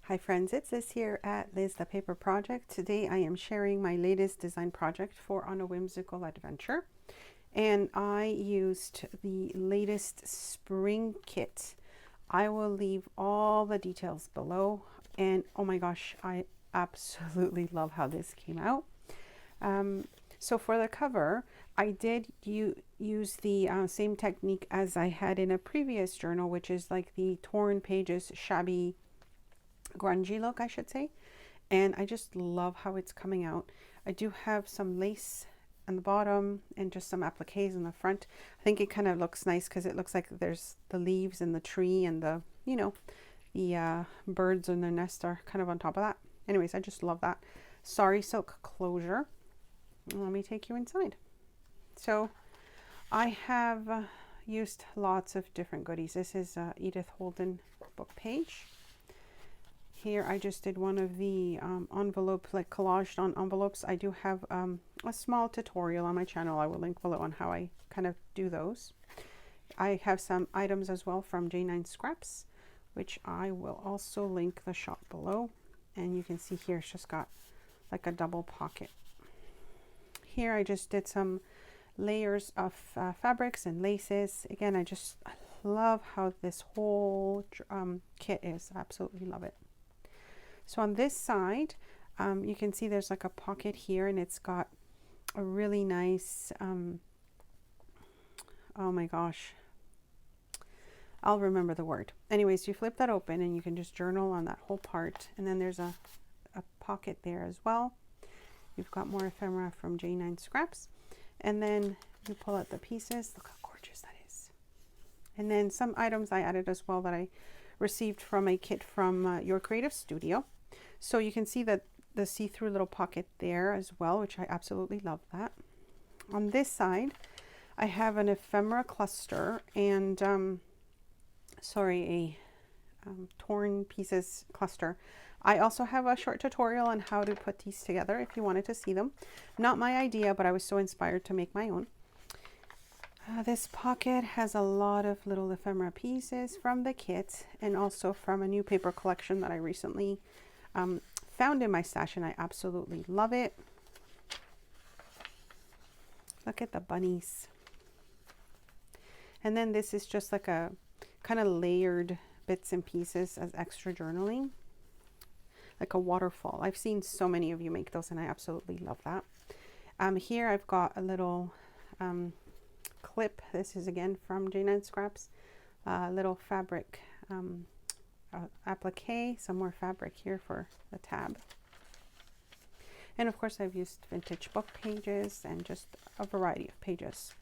Hi friends, it's Liz here at Liz the Paper Project. Today I am sharing my latest design project for On a Whimsical Adventure. And I used the latest spring kit. I will leave all the details below. And oh my gosh, I absolutely love how this came out. So for the cover, I did use the same technique as I had in a previous journal, which is like the torn pages, shabby, grungy look, I should say. And I just love how it's coming out. I do have some lace on the bottom and just some appliques in the front. I think it kind of looks nice because it looks like there's the leaves and the tree and the, the birds in their nest are kind of on top of that. Anyways, I just love that. Sorry silk closure. Let me take you inside. So I have used lots of different goodies. This is Edith Holden book page. Here I just did one of the envelope, like collaged on envelopes. I do have a small tutorial on my channel. I will link below on how I kind of do those. I have some items as well from J9 Scraps, which I will also link the shop below. And you can see here it's just got like a double pocket. Here I just did some layers of fabrics and laces. Again, I love how this whole kit is. I absolutely love it. So on this side, you can see there's like a pocket here, and it's got a really nice, oh my gosh, I'll remember the word. Anyways, you flip that open and you can just journal on that whole part. And then there's a pocket there as well. You've got more ephemera from J9 Scraps. And then you pull out the pieces. Look how gorgeous that is. And then some items I added as well that I received from a kit from Your Creative Studio. So you can see that the see-through little pocket there as well, which I absolutely love that. On this side, I have an ephemera cluster and, a torn pieces cluster. I also have a short tutorial on how to put these together if you wanted to see them. Not my idea, but I was so inspired to make my own. This pocket has a lot of little ephemera pieces from the kit and also from a new paper collection that I recently found in my stash, and I absolutely love it. Look at the bunnies. And then this is just like a kind of layered bits and pieces as extra journaling, like a waterfall. I've seen so many of you make those and I absolutely love that. Here I've got a little clip. This is again from J9 Scraps. Little fabric applique, some more fabric here for the tab. And of course I've used vintage book pages and just a variety of pages.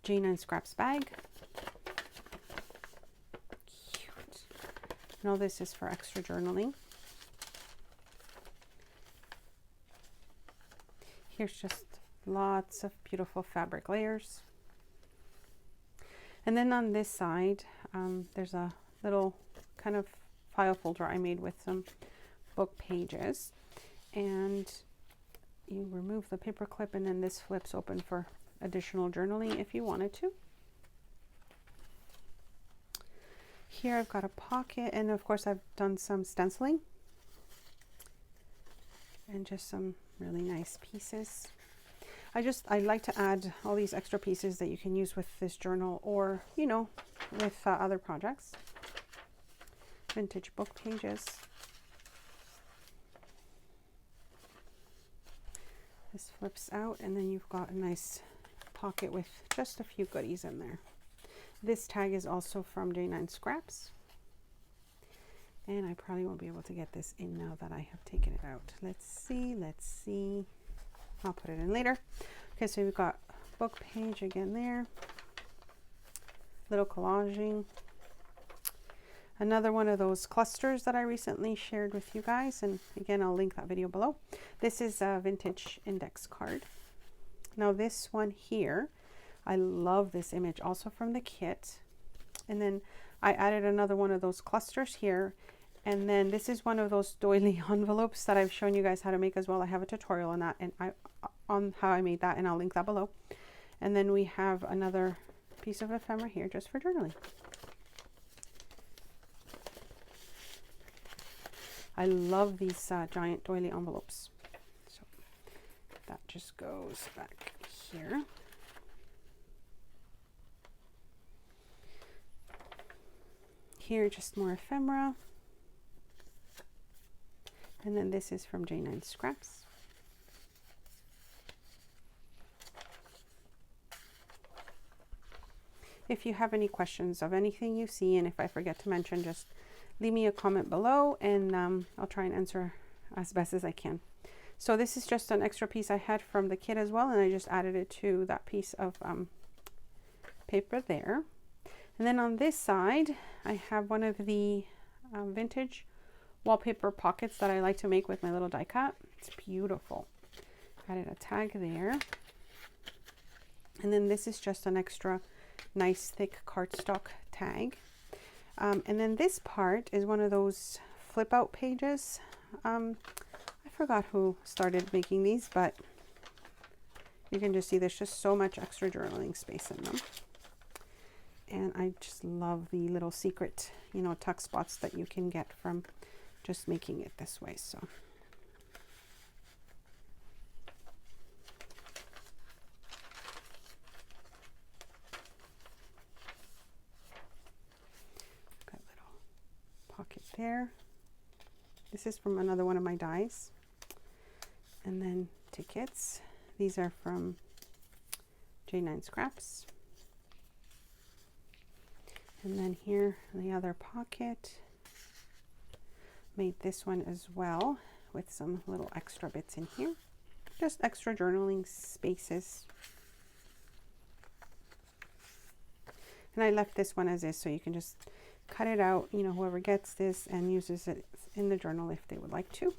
J9 Scraps bag. Cute. And all this is for extra journaling. Here's just lots of beautiful fabric layers. And then on this side, there's a little kind of file folder I made with some book pages. And you remove the paper clip and then this flips open for additional journaling if you wanted to. Here I've got a pocket, and of course I've done some stenciling and just some really nice pieces. I like to add all these extra pieces that you can use with this journal or, with other projects. Vintage book pages. This flips out and then you've got a nice pocket with just a few goodies in there. This tag is also from J9 Scraps. And I probably won't be able to get this in now that I have taken it out. Let's see. I'll put it in later. Okay, so we've got book page again there. Little collaging. Another one of those clusters that I recently shared with you guys. And again, I'll link that video below. This is a vintage index card. Now this one here, I love this image also from the kit. And then I added another one of those clusters here. And then this is one of those doily envelopes that I've shown you guys how to make as well. I have a tutorial on that and on how I made that, and I'll link that below. And then we have another piece of ephemera here just for journaling. I love these giant doily envelopes. So that just goes back here. Here, just more ephemera. And then this is from J9 Scraps. If you have any questions of anything you see, and if I forget to mention, just leave me a comment below, and I'll try and answer as best as I can. So this is just an extra piece I had from the kit as well, and I just added it to that piece of paper there. And then on this side, I have one of the vintage wallpaper pockets that I like to make with my little die cut. It's beautiful. Added a tag there. And then this is just an extra nice thick cardstock tag. And then this part is one of those flip out pages. I forgot who started making these, but you can just see there's just so much extra journaling space in them. And I just love the little secret, you know, tuck spots that you can get from just making it this way. So got a little pocket there. This is from another one of my dies. And then tickets. These are from J9 Scraps. And then here, the other pocket. Made this one as well with some little extra bits in here. Just extra journaling spaces. And I left this one as is, so you can just cut it out, you know, whoever gets this and uses it in the journal if they would like to.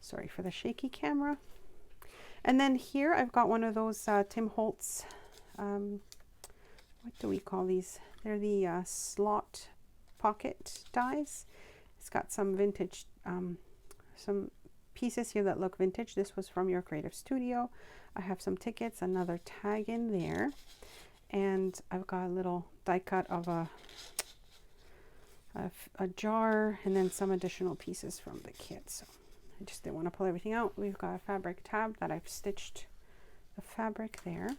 Sorry for the shaky camera. And then here I've got one of those Tim Holtz, what do we call these? They're the slot pocket dies. It's got some vintage, some pieces here that look vintage. This was from Your Creative Studio. I have some tickets, another tag in there, and I've got a little die cut of a jar, and then some additional pieces from the kit. So I just didn't want to pull everything out. We've got a fabric tab that I've stitched the fabric there.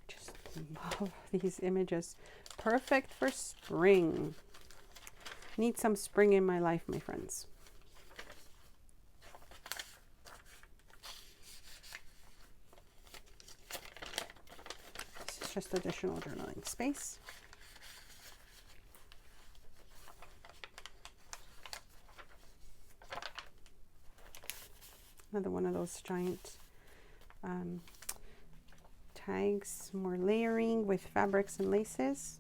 Just love these images. Perfect for spring. Need some spring in my life, my friends. This is just additional journaling space. Another one of those giant tags, more layering with fabrics and laces.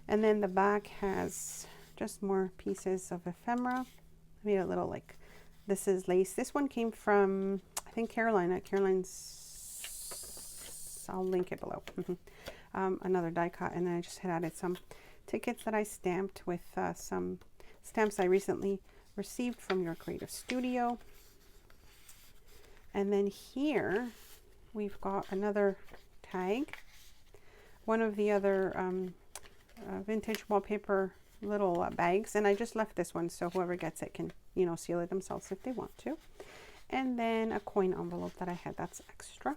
And then the back has just more pieces of ephemera. I made a little, like, this is lace. This one came from, I think, Carolina. Caroline's, I'll link it below. Another die cut, and then I just had added some tickets that I stamped with some stamps I recently received from Your Creative Studio. And then here we've got another tag, one of the other vintage wallpaper little bags, and I just left this one so whoever gets it can, you know, seal it themselves if they want to. And then a coin envelope that I had, that's extra.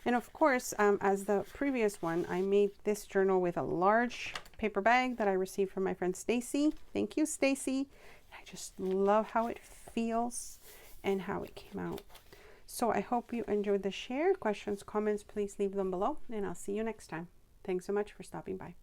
And of course, as the previous one, I made this journal with a large paper bag that I received from my friend Stacy. Thank you, Stacy. I just love how it feels and how it came out. So I hope you enjoyed the share. Questions, comments, please leave them below, and I'll see you next time. Thanks so much for stopping by.